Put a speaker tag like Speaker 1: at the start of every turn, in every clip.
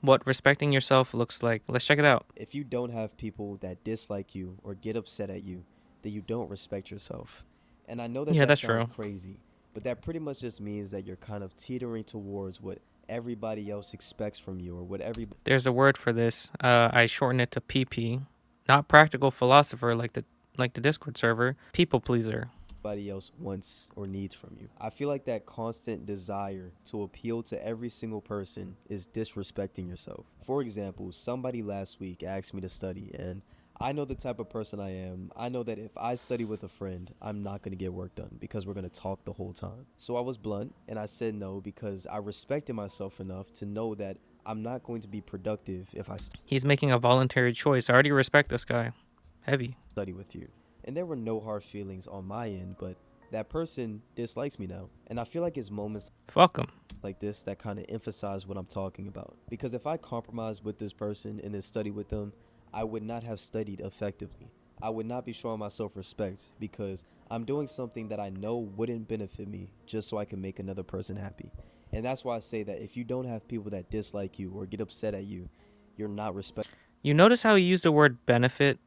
Speaker 1: what respecting yourself looks like. Let's check it out.
Speaker 2: If you don't have people that dislike you or get upset at you, then you don't respect yourself. And I know that
Speaker 1: Yeah,
Speaker 2: that
Speaker 1: that's
Speaker 2: sounds
Speaker 1: true.
Speaker 2: crazy, but that pretty much just means that you're kind of teetering towards what everybody else expects from you or what everybody
Speaker 1: There's a word for this. I shorten it to PP. Not practical philosopher like the Discord server. People pleaser.
Speaker 2: else wants or needs from you. I feel like that constant desire to appeal to every single person is disrespecting yourself. For example, somebody last week asked me to study, and I know the type of person I am. I know that if I study with a friend, I'm not going to get work done because we're going to talk the whole time. So I was blunt and I said no because I respected myself enough to know that I'm not going to be productive if I
Speaker 1: He's making a voluntary choice. I already respect this guy. Heavy.
Speaker 2: study with you. And there were no hard feelings on my end, but that person dislikes me now. And I feel like it's moments
Speaker 1: Fuck him.
Speaker 2: like this that kind of emphasize what I'm talking about. Because if I compromise with this person and then study with them, I would not have studied effectively. I would not be showing myself respect because I'm doing something that I know wouldn't benefit me just so I can make another person happy. And that's why I say that if you don't have people that dislike you or get upset at you, you're not respecting
Speaker 1: You notice how he used the word benefit?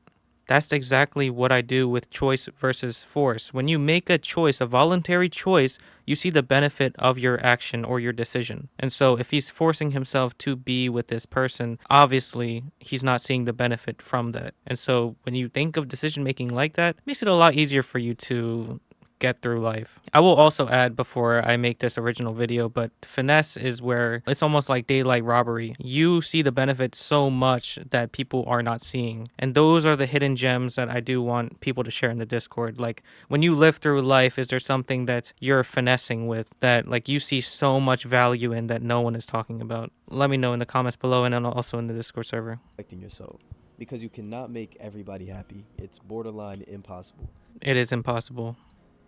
Speaker 1: That's exactly what I do with choice versus force. When you make a choice, a voluntary choice, you see the benefit of your action or your decision. And so if he's forcing himself to be with this person, obviously he's not seeing the benefit from that. And so when you think of decision making like that, it makes it a lot easier for you to get through life. I will also add before I make this original video, but finesse is where it's almost like daylight robbery. You see the benefits so much that people are not seeing. And those are the hidden gems that I do want people to share in the Discord. Like when you live through life, is there something that you're finessing with that like you see so much value in that no one is talking about? Let me know in the comments below and then also in the Discord server.
Speaker 2: yourself because you cannot make everybody happy. It's borderline impossible.
Speaker 1: It is impossible.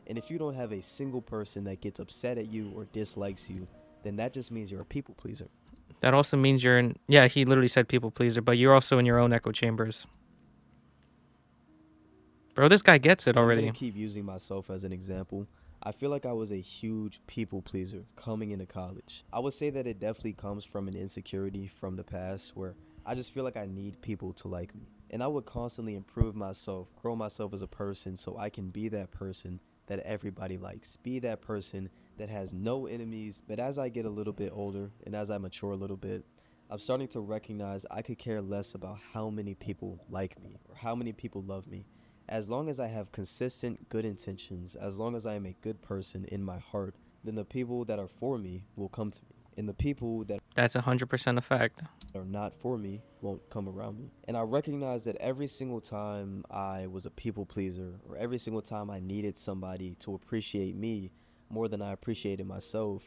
Speaker 2: And if you don't have a single person that gets upset at you or dislikes you, then that just means you're a people pleaser.
Speaker 1: That also means you're in, yeah, he literally said people pleaser, but you're also in your own echo chambers. Bro, this guy gets it
Speaker 2: And I'm going
Speaker 1: already.
Speaker 2: to keep using myself as an example. I feel like I was a huge people pleaser coming into college. I would say that it definitely comes from an insecurity from the past where I just feel like I need people to like me. And I would constantly improve myself, grow myself as a person so I can be that person that everybody likes. Be that person that has no enemies. But as I get a little bit older and as I mature a little bit, I'm starting to recognize I could care less about how many people like me or how many people love me. As long as I have consistent good intentions, as long as I am a good person in my heart, then the people that are for me will come to me. And the people that
Speaker 1: That's 100% a fact.
Speaker 2: are not for me won't come around me. And I recognize that every single time I was a people pleaser, or every single time I needed somebody to appreciate me more than I appreciated myself,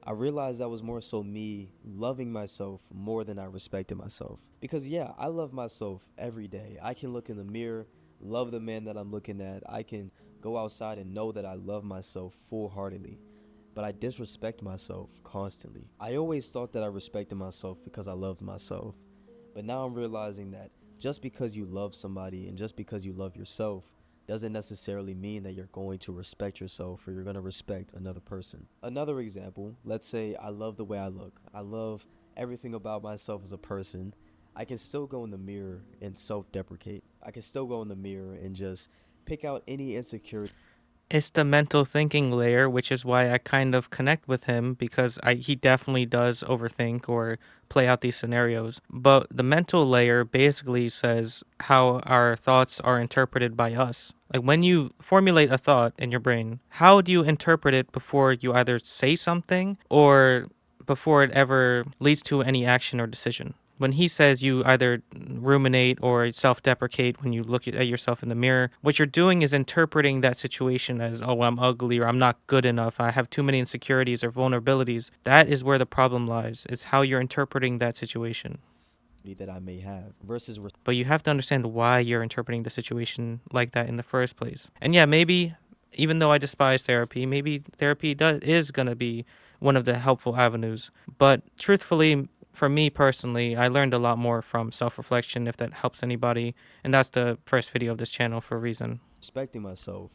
Speaker 2: I realized that was more so me loving myself more than I respected myself. Because, yeah, I love myself every day. I can look in the mirror, love the man that I'm looking at. I can go outside and know that I love myself full heartedly. But I disrespect myself constantly. I always thought that I respected myself because I loved myself. But now I'm realizing that just because you love somebody and just because you love yourself doesn't necessarily mean that you're going to respect yourself or you're going to respect another person. Another example, let's say I love the way I look. I love everything about myself as a person. I can still go in the mirror and self-deprecate. I can still go in the mirror and just pick out any insecurity.
Speaker 1: It's the mental thinking layer, which is why I kind of connect with him because he definitely does overthink or play out these scenarios. But the mental layer basically says how our thoughts are interpreted by us. Like when you formulate a thought in your brain, how do you interpret it before you either say something or before it ever leads to any action or decision? When he says you either ruminate or self-deprecate when you look at yourself in the mirror, what you're doing is interpreting that situation as, oh, I'm ugly or I'm not good enough, I have too many insecurities or vulnerabilities. That is where the problem lies. It's how you're interpreting that situation.
Speaker 2: That I may have versus
Speaker 1: But you have to understand why you're interpreting the situation like that in the first place. And yeah, maybe even though I despise therapy, maybe therapy is going to be one of the helpful avenues. But truthfully, for me personally, I learned a lot more from self-reflection, if that helps anybody. And that's the first video of this channel for a reason.
Speaker 2: respecting myself,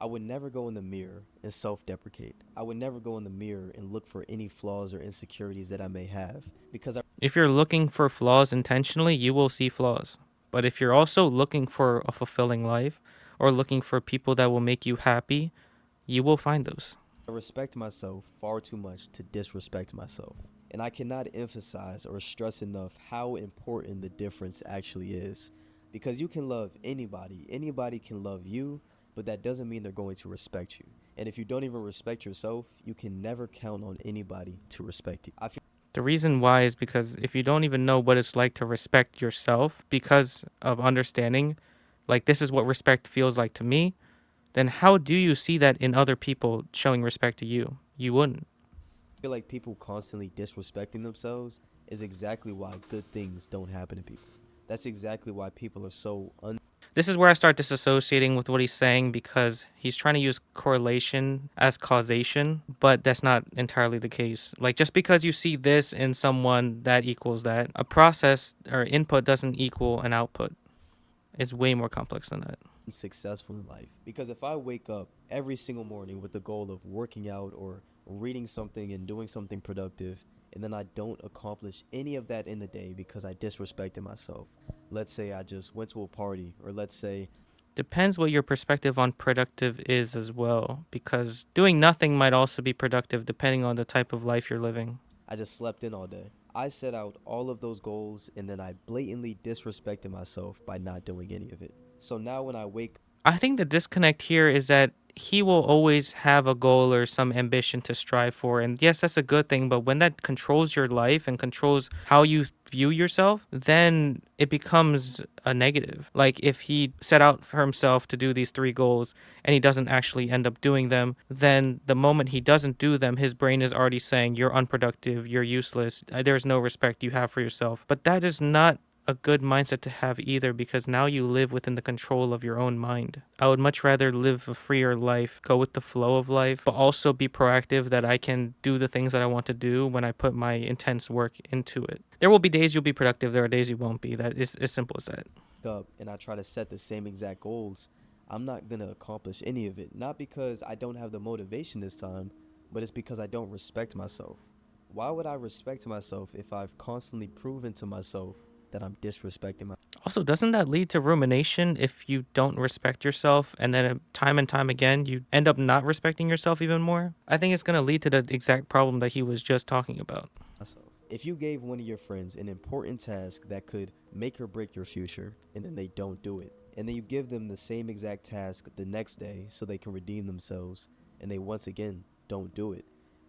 Speaker 2: I would never go in the mirror and self deprecate. I would never go in the mirror and look for any flaws or insecurities that I may have because I
Speaker 1: If you're looking for flaws intentionally, you will see flaws. But if you're also looking for a fulfilling life or looking for people that will make you happy, you will find those.
Speaker 2: respect myself far too much to disrespect myself. And I cannot emphasize or stress enough how important the difference actually is. Because you can love anybody, anybody can love you, but that doesn't mean they're going to respect you. And if you don't even respect yourself, you can never count on anybody to respect you. I feel
Speaker 1: The reason why is because if you don't even know what it's like to respect yourself because of understanding, like this is what respect feels like to me, then how do you see that in other people showing respect to you? You wouldn't.
Speaker 2: like people constantly disrespecting themselves is exactly why good things don't happen to people. That's exactly why people are so
Speaker 1: This is where I start disassociating with what he's saying because he's trying to use correlation as causation, but that's not entirely the case. Like just because you see this in someone, that equals that. A process or input doesn't equal an output. It's way more complex than that.
Speaker 2: successful in life. Because if I wake up every single morning with the goal of working out or reading something and doing something productive, and then I don't accomplish any of that in the day because I disrespected myself. Let's say I just went to a party, or let's say
Speaker 1: Depends what your perspective on productive is as well, because doing nothing might also be productive depending on the type of life you're living.
Speaker 2: I just slept in all day. I set out all of those goals and then I blatantly disrespected myself by not doing any of it. So now when I wake
Speaker 1: I think the disconnect here is that he will always have a goal or some ambition to strive for. And yes, that's a good thing. But when that controls your life and controls how you view yourself, then it becomes a negative. Like if he set out for himself to do these three goals and he doesn't actually end up doing them, then the moment he doesn't do them, his brain is already saying, you're unproductive, you're useless, there's no respect you have for yourself. But that is not a good mindset to have either because now you live within the control of your own mind. I would much rather live a freer life, go with the flow of life, but also be proactive that I can do the things that I want to do when I put my intense work into it. There will be days you'll be productive, there are days you won't be. That is as simple as that.
Speaker 2: up and I try to set the same exact goals, I'm not going to accomplish any of it. Not because I don't have the motivation this time, but it's because I don't respect myself. Why would I respect myself if I've constantly proven to myself that I'm disrespecting myself?
Speaker 1: Also, doesn't that lead to rumination if you don't respect yourself and then time and time again you end up not respecting yourself even more? I think it's going to lead to the exact problem that he was just talking about.
Speaker 2: If you gave one of your friends an important task that could make or break your future, and then they don't do it, and then you give them the same exact task the next day so they can redeem themselves, and they once again don't do it,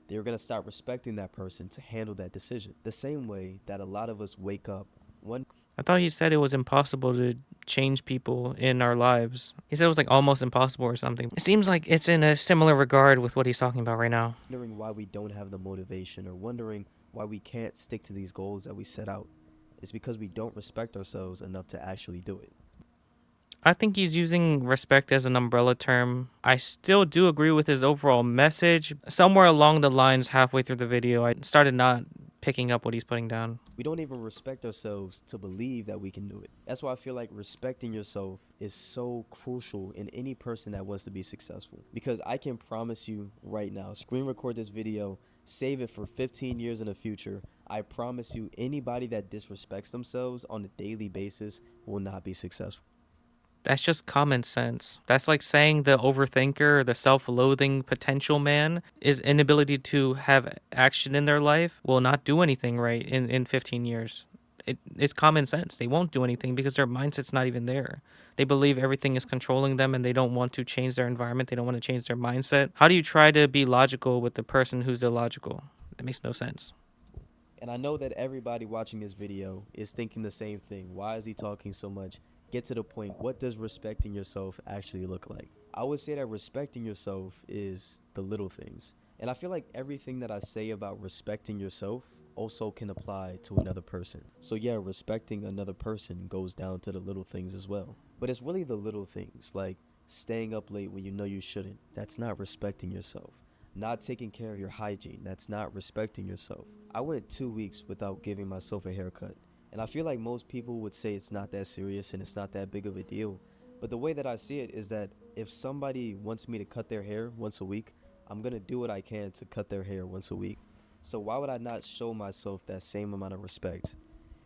Speaker 2: they're going to start respecting that person to handle that decision. The same way that a lot of us wake up one
Speaker 1: I thought he said it was impossible to change people in our lives. He said it was like almost impossible or something. It seems like it's in a similar regard with what he's talking about right now.
Speaker 2: wondering why we don't have the motivation or wondering why we can't stick to these goals that we set out. It's because we don't respect ourselves enough to actually do it.
Speaker 1: I think he's using respect as an umbrella term. I still do agree with his overall message. Somewhere along the lines, halfway through the video, I started not picking up what he's putting down.
Speaker 2: We don't even respect ourselves to believe that we can do it. That's why I feel like respecting yourself is so crucial in any person that wants to be successful. Because I can promise you right now, screen record this video, save it for 15 years in the future. I promise you, anybody that disrespects themselves on a daily basis will not be successful.
Speaker 1: That's just common sense. That's like saying the overthinker, the self-loathing potential man, is inability to have action in their life will not do anything right in 15 years. It's common sense. They won't do anything because their mindset's not even there. They believe everything is controlling them and they don't want to change their environment. They don't want to change their mindset. How do you try to be logical with the person who's illogical? It makes no sense.
Speaker 2: And I know that everybody watching this video is thinking the same thing. Why is he talking so much? Get to the point. What does respecting yourself actually look like? I would say that respecting yourself is the little things. And I feel like everything that I say about respecting yourself also can apply to another person. So yeah, respecting another person goes down to the little things as well. But it's really the little things, like staying up late when you know you shouldn't. That's not respecting yourself. Not taking care of your hygiene. That's not respecting yourself. I went 2 weeks without giving myself a haircut. And I feel like most people would say it's not that serious and it's not that big of a deal. But the way that I see it is that if somebody wants me to cut their hair once a week, I'm going to do what I can to cut their hair once a week. So why would I not show myself that same amount of respect?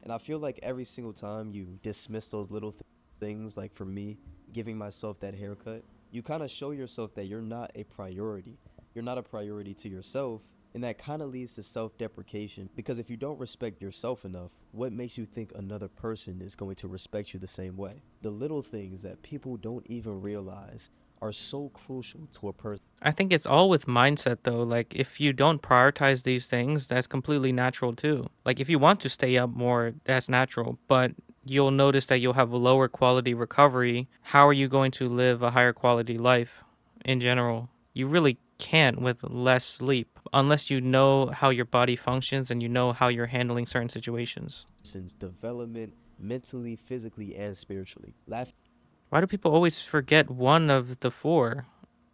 Speaker 2: And I feel like every single time you dismiss those little things, like for me, giving myself that haircut, you kind of show yourself that you're not a priority. You're not a priority to yourself. And that kind of leads to self deprecation because if you don't respect yourself enough, what makes you think another person is going to respect you the same way? The little things that people don't even realize are so crucial to a person.
Speaker 1: I think it's all with mindset though. Like if you don't prioritize these things, that's completely natural too. Like if you want to stay up more, that's natural, but you'll notice that you'll have a lower quality recovery. How are you going to live a higher quality life in general? You really can't with less sleep unless you know how your body functions and you know how you're handling certain situations.
Speaker 2: Person's development mentally, physically, and spiritually. Laughing
Speaker 1: Why do people always forget one of the four?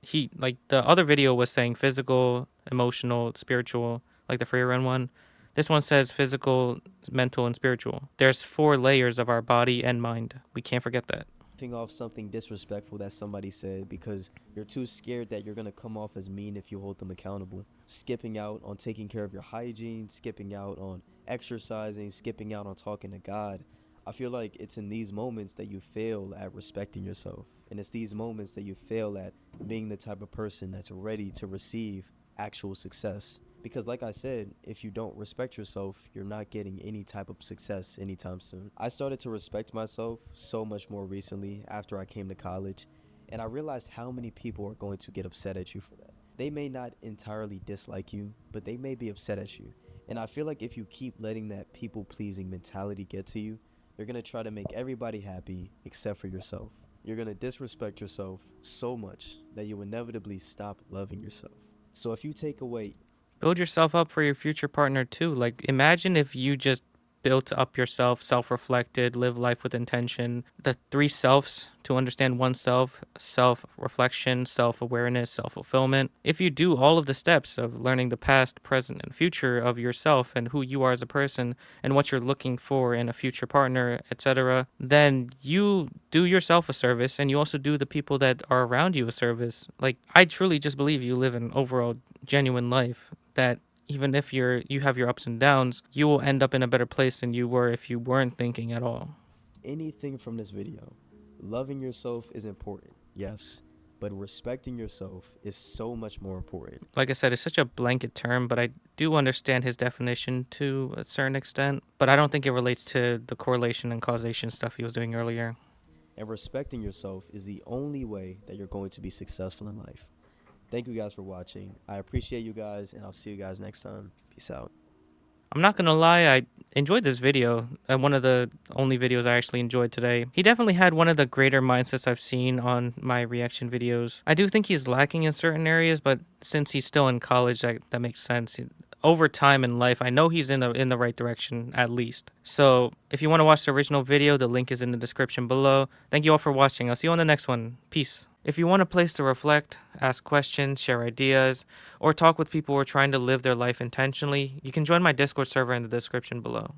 Speaker 1: He like the other video was saying physical, emotional, spiritual, like the free run one. This one says physical, mental, and spiritual. There's four layers of our body and mind. We can't forget that.
Speaker 2: off something disrespectful that somebody said because you're too scared that you're going to come off as mean if you hold them accountable. Skipping out on taking care of your hygiene, skipping out on exercising, skipping out on talking to God. I feel like it's in these moments that you fail at respecting yourself. And it's these moments that you fail at being the type of person that's ready to receive actual success. Because, like I said, if you don't respect yourself, you're not getting any type of success anytime soon. I started to respect myself so much more recently after I came to college, and I realized how many people are going to get upset at you for that. They may not entirely dislike you, but they may be upset at you. And I feel like if you keep letting that people pleasing mentality get to you, you're going to try to make everybody happy except for yourself. You're going to disrespect yourself so much that you inevitably stop loving yourself. So if you take away
Speaker 1: Build yourself up for your future partner too. Like imagine if you just built up yourself, self-reflected, live life with intention. The three selves to understand oneself: self-reflection, self-awareness, self-fulfillment. If you do all of the steps of learning the past, present, and future of yourself and who you are as a person and what you're looking for in a future partner, etc., then you do yourself a service and you also do the people that are around you a service. Like I truly just believe you live an overall genuine life that even if you have your ups and downs, you will end up in a better place than you were if you weren't thinking at all.
Speaker 2: anything from this video, loving yourself is important, yes, but respecting yourself is so much more important.
Speaker 1: Like I said, it's such a blanket term, but I do understand his definition to a certain extent, but I don't think it relates to the correlation and causation stuff he was doing earlier.
Speaker 2: And respecting yourself is the only way that you're going to be successful in life. Thank you guys for watching. I appreciate you guys, and I'll see you guys next time. Peace out.
Speaker 1: I'm not gonna lie, I enjoyed this video. One of the only videos I actually enjoyed today. He definitely had one of the greater mindsets I've seen on my reaction videos. I do think he's lacking in certain areas, but since he's still in college, that makes sense. Over time in life, I know he's in the right direction at least. So if you want to watch the original video, the link is in the description below. Thank you all for watching. I'll see you on the next one. Peace. If you want a place to reflect, ask questions, share ideas, or talk with people who are trying to live their life intentionally, you can join my Discord server in the description below.